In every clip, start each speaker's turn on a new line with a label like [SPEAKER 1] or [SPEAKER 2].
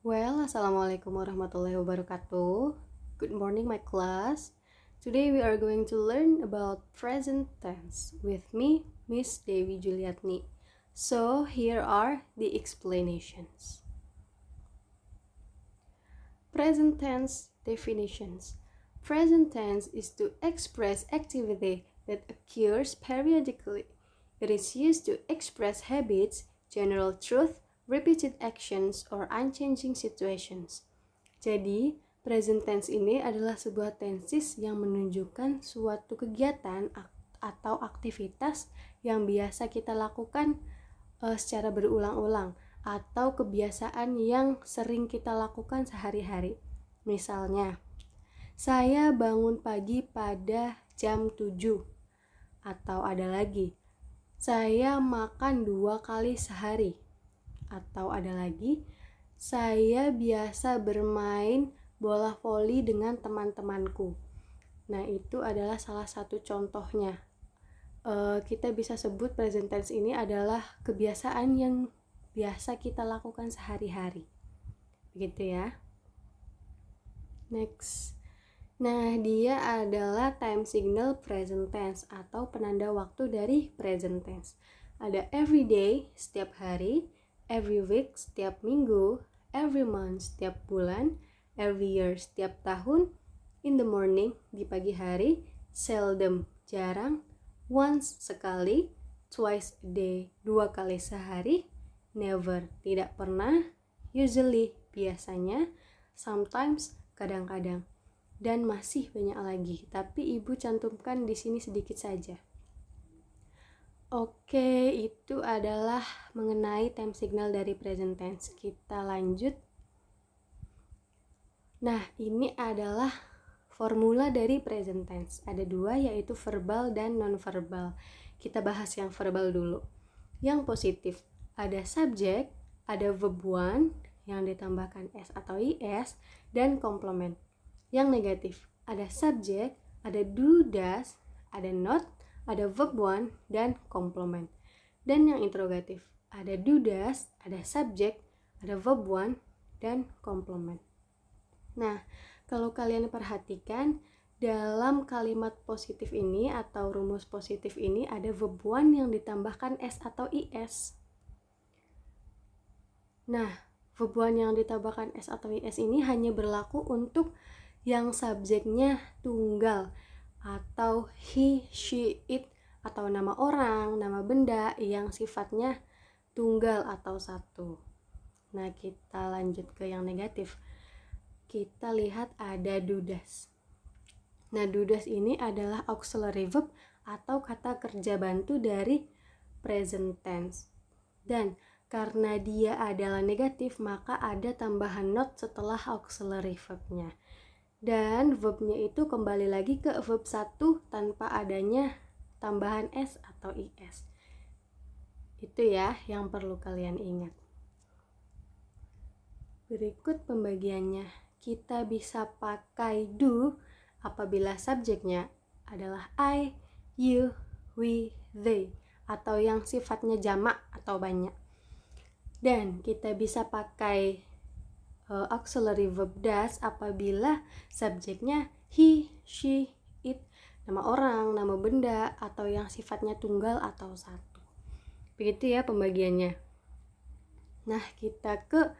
[SPEAKER 1] Assalamualaikum warahmatullahi wabarakatuh. Good morning, my class. Today we are going to learn about present tense with me, Miss Dewi Juliatni. So, here are the explanations. Present tense definitions. Present tense is to express activity that occurs periodically. It is used to express habits, general truth, repeated actions, or unchanging situations. Jadi, present tense ini adalah sebuah tenses yang menunjukkan suatu kegiatan atau aktivitas yang biasa kita lakukan secara berulang-ulang atau kebiasaan yang sering kita lakukan sehari-hari. Misalnya, saya bangun pagi pada jam 7. Atau ada lagi, saya makan 2 kali sehari. Atau ada lagi, saya biasa bermain bola voli dengan teman-temanku. Nah, itu adalah salah satu contohnya. Kita bisa sebut present tense ini adalah kebiasaan yang biasa kita lakukan sehari-hari. Begitu ya. Next. Nah, dia adalah time signal present tense atau penanda waktu dari present tense. Ada every day, setiap hari, every week, setiap minggu, every month, setiap bulan, every year, setiap tahun, in the morning, di pagi hari, seldom, jarang, once, sekali, twice a day, 2 kali sehari, never, tidak pernah, usually, biasanya, sometimes, kadang-kadang, dan masih banyak lagi, tapi ibu cantumkan di sini sedikit saja. Oke, itu adalah mengenai time signal dari present tense. Kita lanjut. Nah, ini adalah formula dari present tense. Ada 2, yaitu verbal dan non-verbal. Kita bahas yang verbal dulu. Yang positif, ada subjek, ada verb one yang ditambahkan s atau is, dan komplement. Yang negatif, ada subjek, ada do, does, ada not, ada verb one, dan komplement. Dan yang interrogatif, ada do, does, ada subjek, ada verb one, dan komplement. Nah, kalau kalian perhatikan, dalam kalimat positif ini atau rumus positif ini ada verb one yang ditambahkan s atau is. Nah, verb one yang ditambahkan s atau is ini hanya berlaku untuk yang subjeknya tunggal atau he, she, it, atau nama orang, nama benda yang sifatnya tunggal atau satu. Nah, kita lanjut ke yang negatif. Kita lihat ada do, does. Nah, do, does ini adalah auxiliary verb atau kata kerja bantu dari present tense. Dan karena dia adalah negatif, maka ada tambahan not setelah auxiliary verbnya. Dan verbnya itu kembali lagi ke verb 1 tanpa adanya tambahan s atau is. Itu ya yang perlu kalian ingat. Berikut pembagiannya. Kita bisa pakai do apabila subjeknya adalah I, you, we, they, atau yang sifatnya jamak atau banyak. Dan kita bisa pakai auxiliary verb does apabila subjeknya he, she, it, nama orang, nama benda, atau yang sifatnya tunggal atau satu. Begitu ya pembagiannya. Nah, kita ke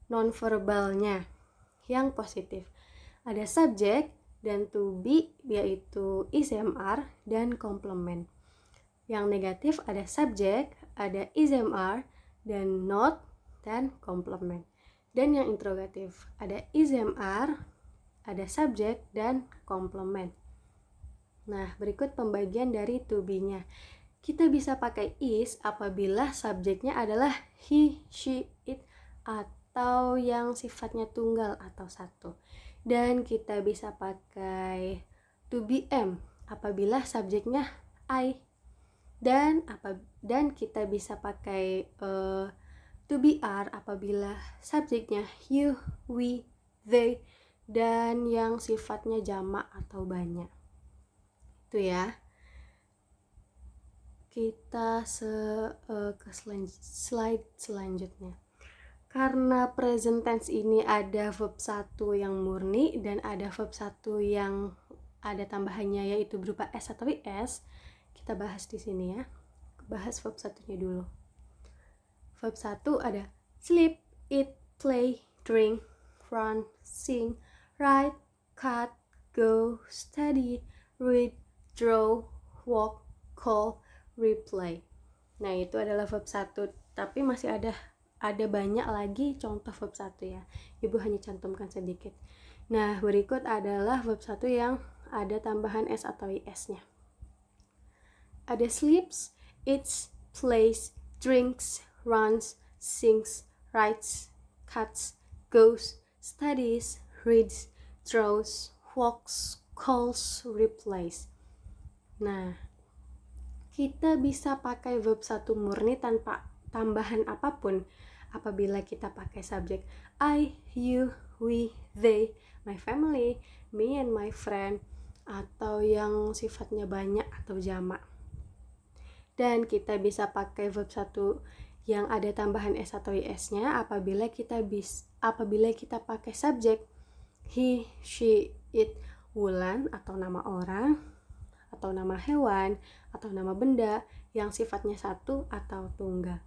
[SPEAKER 1] nonverbalnya yang positif. Ada subjek dan to be, yaitu is/am dan komplement. Yang negatif ada subjek, ada is/am dan not dan komplement. Dan yang interrogatif ada is/am, ada subjek dan komplement. Nah, berikut pembagian dari to be-nya. Kita bisa pakai is apabila subjeknya adalah he, she, it, atau yang sifatnya tunggal atau satu. Dan kita bisa pakai to be am apabila subjeknya I. Dan kita bisa pakai to be are apabila subjeknya you, we, they, dan yang sifatnya jamak atau banyak. Itu ya. Kita ke slide selanjutnya. Karena present tense ini ada verb 1 yang murni dan ada verb 1 yang ada tambahannya yaitu berupa S atau IS, kita bahas di sini ya. Bahas verb 1-nya dulu. Verb 1 ada sleep, eat, play, drink, run, sing, write, cut, go, study, read, draw, walk, call, replay. Nah, itu adalah verb 1, tapi masih ada banyak lagi contoh verb 1 ya. Ibu hanya cantumkan sedikit. Nah, berikut adalah verb 1 yang ada tambahan S atau IS-nya. Ada sleeps, eats, plays, drinks, runs, sings, writes, cuts, goes, studies, reads, draws, walks, calls, replays. Nah, kita bisa pakai verb 1 murni tanpa tambahan apapun apabila kita pakai subjek I, you, we, they, my family, me and my friend, atau yang sifatnya banyak atau jamak. Dan kita bisa pakai verb 1 yang ada tambahan S atau IS-nya apabila kita pakai subjek he, she, it, Wulan atau nama orang, atau nama hewan, atau nama benda yang sifatnya satu atau tunggal.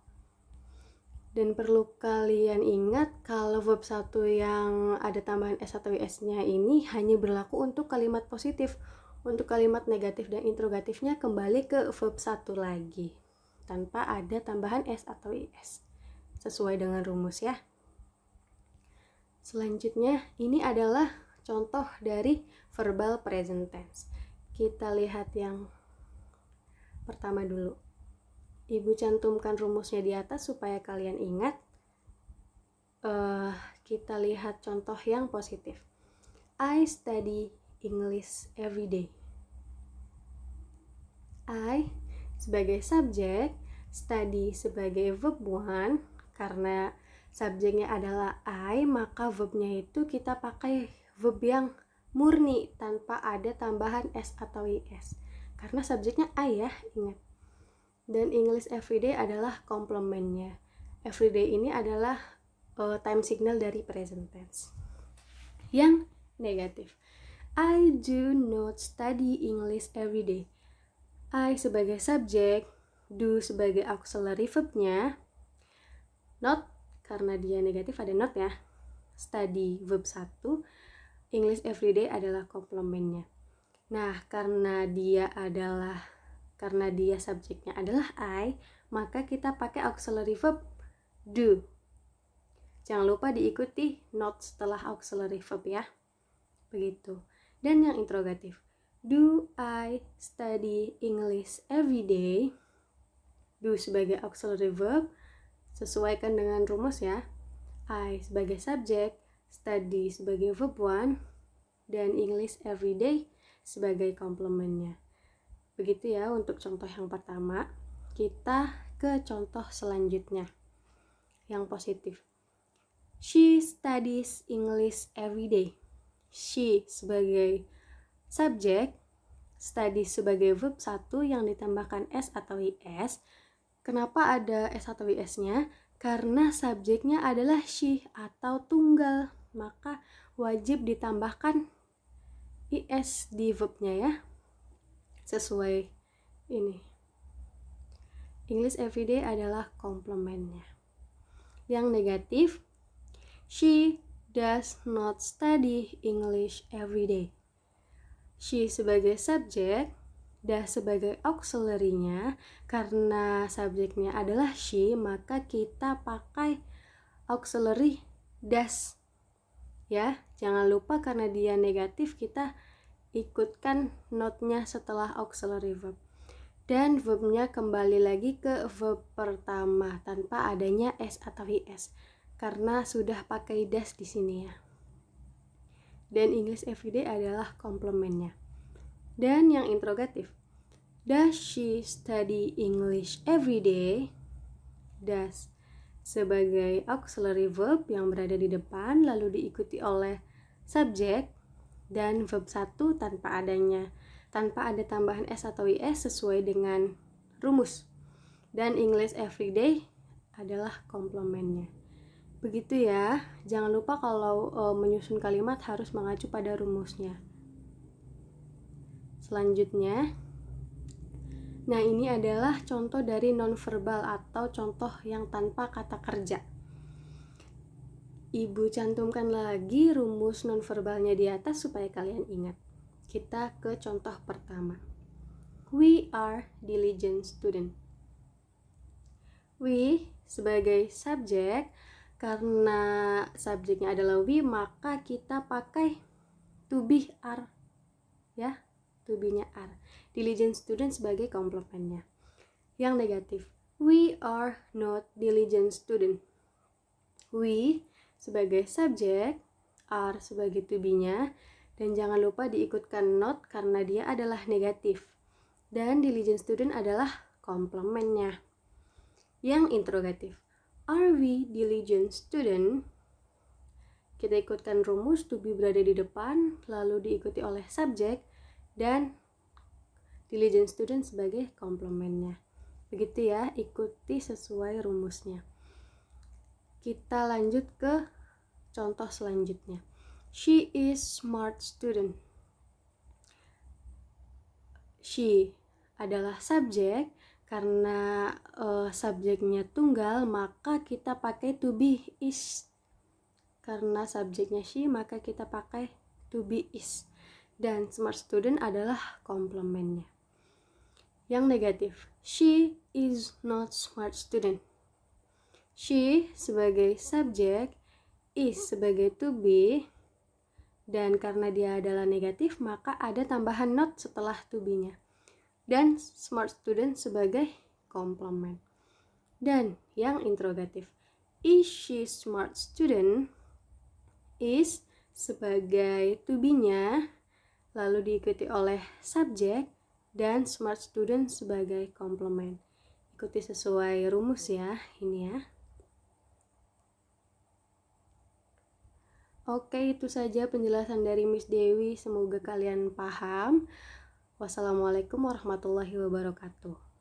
[SPEAKER 1] Dan perlu kalian ingat kalau verb 1 yang ada tambahan S atau IS-nya ini hanya berlaku untuk kalimat positif. Untuk kalimat negatif dan interrogatifnya kembali ke verb 1 lagi, tanpa ada tambahan S atau IS. Sesuai dengan rumus ya. Selanjutnya, ini adalah contoh dari verbal present tense. Kita lihat yang pertama dulu. Ibu cantumkan rumusnya di atas supaya kalian ingat. Kita lihat contoh yang positif. I study English every day. I sebagai subjek, study sebagai verb 1. Karena subjeknya adalah I, maka verbnya itu kita pakai verb yang murni tanpa ada tambahan S atau IS. Karena subjeknya I ya, ingat. Dan English everyday adalah komplementnya. Everyday ini adalah time signal dari present tense. Yang negatif, I do not study English everyday. I sebagai subjek, do sebagai auxiliary verbnya, not karena dia negatif ada not ya. Study verb 1, English everyday adalah komplementnya. Nah, karena dia subjeknya adalah I, maka kita pakai auxiliary verb do. Jangan lupa diikuti not setelah auxiliary verb ya. Begitu. Dan yang interrogatif, do I study English every day? Do sebagai auxiliary verb, sesuaikan dengan rumus ya. I sebagai subjek, study sebagai verb 1, dan English every day sebagai komplementnya. Begitu ya untuk contoh yang pertama. Kita ke contoh selanjutnya yang positif. She studies English every day. She sebagai subjek, studies sebagai verb 1 yang ditambahkan S atau IS. Kenapa ada S atau IS-nya? Karena subjeknya adalah she atau tunggal, maka wajib ditambahkan IS di verbnya ya. Sesuai ini. English everyday adalah komplementnya. Yang negatif, she does not study English everyday. She sebagai subjek, does sebagai auxiliary-nya. Karena subjeknya adalah she, maka kita pakai auxiliary does. Ya, jangan lupa karena dia negatif kita ikutkan not-nya setelah auxiliary verb. Dan verbnya kembali lagi ke verb pertama tanpa adanya S atau IS. Karena sudah pakai does di sini ya. Dan English everyday adalah komplementnya. Dan yang interrogatif, does she study English every day? Does sebagai auxiliary verb yang berada di depan lalu diikuti oleh subjek dan verb 1 tanpa ada tambahan S atau IS sesuai dengan rumus. Dan English everyday adalah komplementnya. Begitu ya. Jangan lupa kalau menyusun kalimat harus mengacu pada rumusnya. Selanjutnya, nah ini adalah contoh dari nonverbal atau contoh yang tanpa kata kerja. Ibu cantumkan lagi rumus nonverbalnya di atas supaya kalian ingat. Kita ke contoh pertama. We are diligent student. We sebagai subjek, karena subjeknya adalah we, maka kita pakai to be are, ya, to be-nya are. Diligent student sebagai komplemennya. Yang negatif, we are not diligent student. We sebagai subjek, are sebagai to be-nya, dan jangan lupa diikutkan not karena dia adalah negatif. Dan diligent student adalah komplemennya. Yang interrogatif, are we diligent student? Kita ikutkan rumus to be berada di depan, lalu diikuti oleh subjek dan diligent student sebagai komplemennya. Begitu ya, ikuti sesuai rumusnya. Kita lanjut ke contoh selanjutnya. She is smart student. She adalah subjek. Karena subjeknya tunggal, maka kita pakai to be is. Karena subjeknya she, maka kita pakai to be is. Dan smart student adalah komplemennya. Yang negatif, she is not smart student. She sebagai subjek, is sebagai to be, dan karena dia adalah negatif, maka ada tambahan not setelah to be-nya. Dan smart student sebagai komplement. Dan yang interrogatif, is she smart student? Is sebagai to be-nya, lalu diikuti oleh subjek dan smart student sebagai komplement. Ikuti sesuai rumus ya, ini ya. Oke, itu saja penjelasan dari Miss Dewi. Semoga kalian paham. Wassalamualaikum warahmatullahi wabarakatuh.